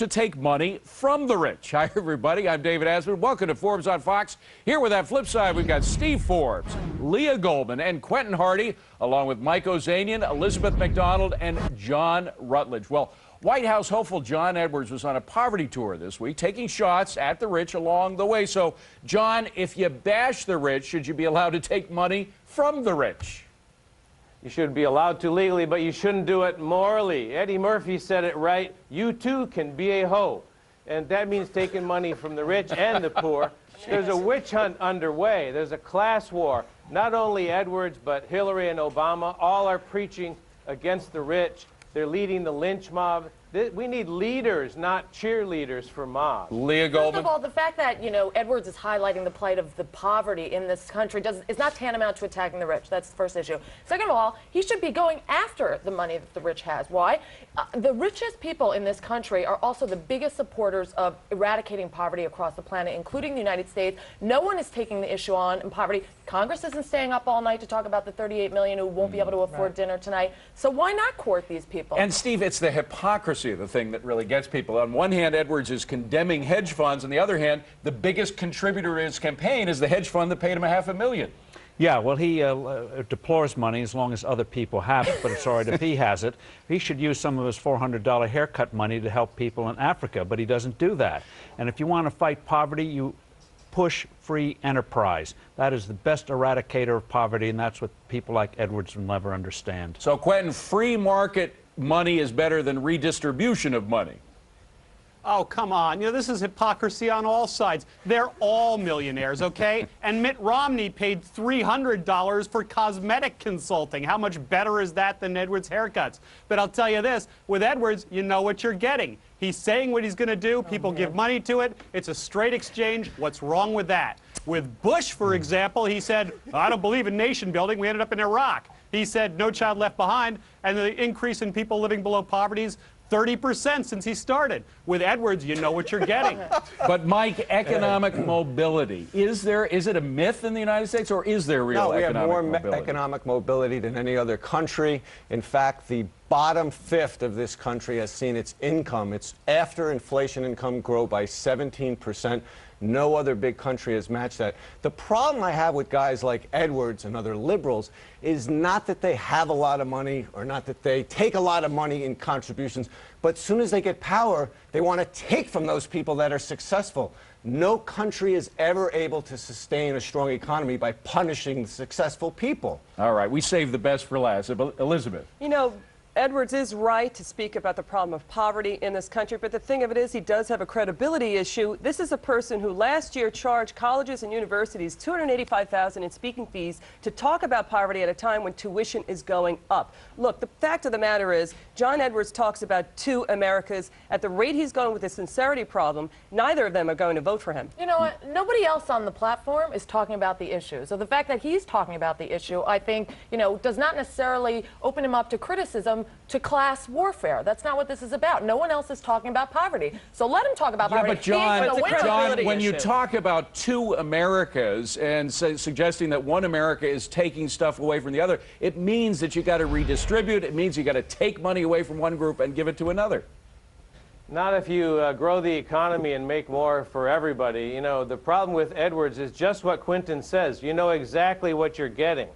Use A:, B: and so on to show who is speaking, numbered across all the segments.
A: to take money from the rich. Hi, everybody. I'm David Asman. Welcome to Forbes on Fox. Here with that flip side, we've got Steve Forbes, Leah Goldman, and Quentin Hardy, along with Mike Ozanian, Elizabeth McDonald, and John Rutledge. Well, White House hopeful John Edwards was on a poverty tour this week, taking shots at the rich along the way. So, John, if you bash the rich, should you be allowed to take money from the rich?
B: You should be allowed to legally, but you shouldn't do it morally. Eddie Murphy said it right. You too can be a hoe. And that means taking money from the rich and the poor. There's a witch hunt underway. There's a class war. Not only Edwards, but Hillary and Obama all are preaching against the rich. They're leading the lynch mob. We need leaders, not cheerleaders for mobs.
A: Leah Goldman.
C: First of all, the fact that, Edwards is highlighting the plight of the poverty in this country is not tantamount to attacking the rich. That's the first issue. Second of all, he should be going after the money that the rich has. Why? The richest people in this country are also the biggest supporters of eradicating poverty across the planet, including the United States. No one is taking the issue on poverty. Congress isn't staying up all night to talk about the 38 million who won't be able to afford dinner tonight. So why not court these people?
A: And Steve, it's the hypocrisy of the thing that really gets people. On one hand, Edwards is condemning hedge funds. On the other hand, the biggest contributor to his campaign is the hedge fund that paid him $500,000.
D: Yeah, well, he deplores money as long as other people have it, but it's all right if he has it. He should use some of his $400 haircut money to help people in Africa, but he doesn't do that. And if you want to fight poverty, you push free enterprise. That is the best eradicator of poverty, and that's what people like Edwards will never understand.
A: So, Quentin, free market money is better than redistribution of money.
E: Oh, come on. This is hypocrisy on all sides. They're all millionaires, okay? And Mitt Romney paid $300 for cosmetic consulting. How much better is that than Edwards' haircuts? But I'll tell you this, with Edwards, you know what you're getting. He's saying what he's going to do. People give money to it. It's a straight exchange. What's wrong with that? With Bush, for example, he said, I don't believe in nation building. We ended up in Iraq. He said, no child left behind. And the increase in people living below poverty is 30% since he started. With Edwards, you know what you're getting.
A: But, Mike, economic mobility, is it a myth in the United States, or is there real economic mobility?
F: No, we have more economic mobility than any other country. In fact, the bottom fifth of this country has seen its income, its after-inflation income, grow by 17%. No other big country has matched that. The problem I have with guys like Edwards and other liberals is not that they have a lot of money or not that they take a lot of money in contributions, but as soon as they get power, they want to take from those people that are successful. No country is ever able to sustain a strong economy by punishing successful people.
A: All right, we saved the best for last. Elizabeth.
G: Edwards is right to speak about the problem of poverty in this country, but the thing of it is he does have a credibility issue. This is a person who last year charged colleges and universities $285,000 in speaking fees to talk about poverty at a time when tuition is going up. Look, the fact of the matter is John Edwards talks about two Americas. At the rate he's going with the sincerity problem, neither of them are going to vote for him.
C: You know what? Nobody else on the platform is talking about the issue. So the fact that he's talking about the issue, I think, does not necessarily open him up to criticism, to class warfare. That's not what this is about. No one else is talking about poverty. So let him talk about poverty.
A: Yeah, but John, when you talk about two Americas and suggesting that one America is taking stuff away from the other, it means that you got to redistribute. It means you got to take money away from one group and give it to another.
B: Not if you grow the economy and make more for everybody. The problem with Edwards is just what Quentin says. You know exactly what you're getting.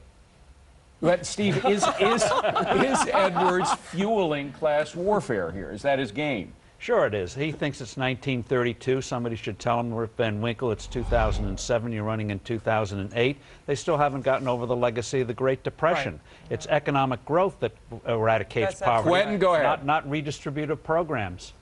A: But, Steve, is Edwards fueling class warfare here? Is that his game?
D: Sure it is. He thinks it's 1932. Somebody should tell him, Rip Van Winkle, it's 2007. You're running in 2008. They still haven't gotten over the legacy of the Great Depression. Right. It's economic growth that eradicates poverty.
A: Quentin, go ahead.
D: Not redistributive programs.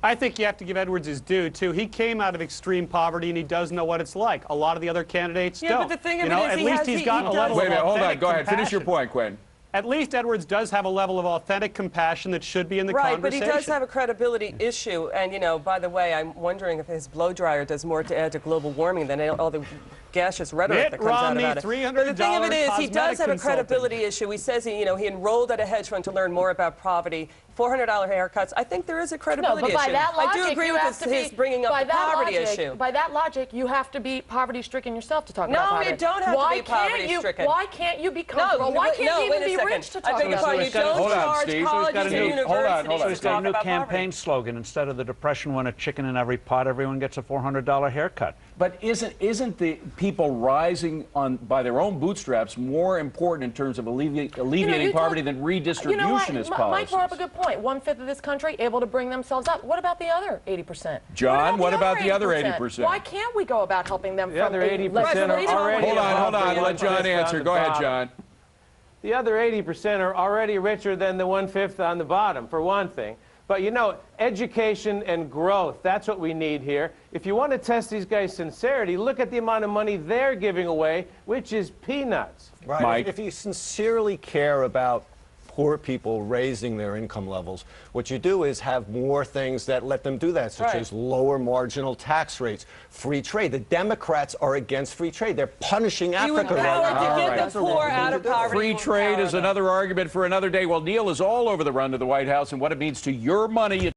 E: I think you have to give Edwards his due, too. He came out of extreme poverty, and he does know what it's like. A lot of the other candidates don't.
G: But the thing of it is,
E: at least he's got a level of
A: Wait a minute, hold on. Go ahead.
E: compassion.
A: Finish your point, Quentin.
E: At least Edwards does have a level of authentic compassion that should be in the
G: conversation.
E: conversation.
G: Right, but he does have a credibility issue. And, by the way, I'm wondering if his blow dryer does more to add to global warming than all the gaseous rhetoric that comes out about it.
E: $300
G: But the thing of it is, he does have a
E: cosmetic
G: credibility issue. He says he enrolled at a hedge fund to learn more about poverty. $400 haircuts. I think there is a credibility
C: No, but by
G: issue.
C: that logic,
G: I do agree
C: you
G: with
C: have to
G: his
C: be,
G: bringing up
C: by
G: the
C: that
G: poverty
C: logic,
G: issue.
C: By that logic, you have to be poverty-stricken yourself to talk about
G: No,
C: poverty.
G: you don't have to be poverty-stricken.
C: Why can't you be comfortable? Why can't you even be rich to talk
G: I beg your
C: about
G: pardon. You
C: it?
G: don't
A: Hold on,
G: charge
A: Steve.
G: colleges and universities
A: hold on.
D: He's
G: to
D: got a
G: talk
D: new
G: about
D: campaign
G: poverty.
D: slogan. Instead of the Depression when a chicken in every pot, everyone gets a $400 haircut.
A: But isn't the people rising on by their own bootstraps more important in terms of alleviating poverty than redistributionist
C: Mike
A: policies?
C: brought up a good point. 1/5 of this country able to bring themselves up. What about the other 80%?
A: John, what about the other 80%?
C: Why can't we go about helping them?
B: The other 80% are already.
A: Hold on. Let John answer. Go ahead, John.
B: The other 80% are already richer than the 1/5 on the bottom, for one thing. But you know, education and growth, that's what we need here. If you want to test these guys' sincerity, look at the amount of money they're giving away, which is peanuts.
F: Right.
A: Mike?
F: If you sincerely care about poor people raising their income levels, what you do is have more things that let them do that, such as lower marginal tax rates, free trade. The Democrats are against free trade. They're punishing
G: You
F: Africa right
G: empower
F: now.
G: to get the poor out of poverty.
A: Free
G: you
A: trade
G: empower
A: is
G: them.
A: another argument for another day. Well, Neil is all over the run to the White House and what it means to your money.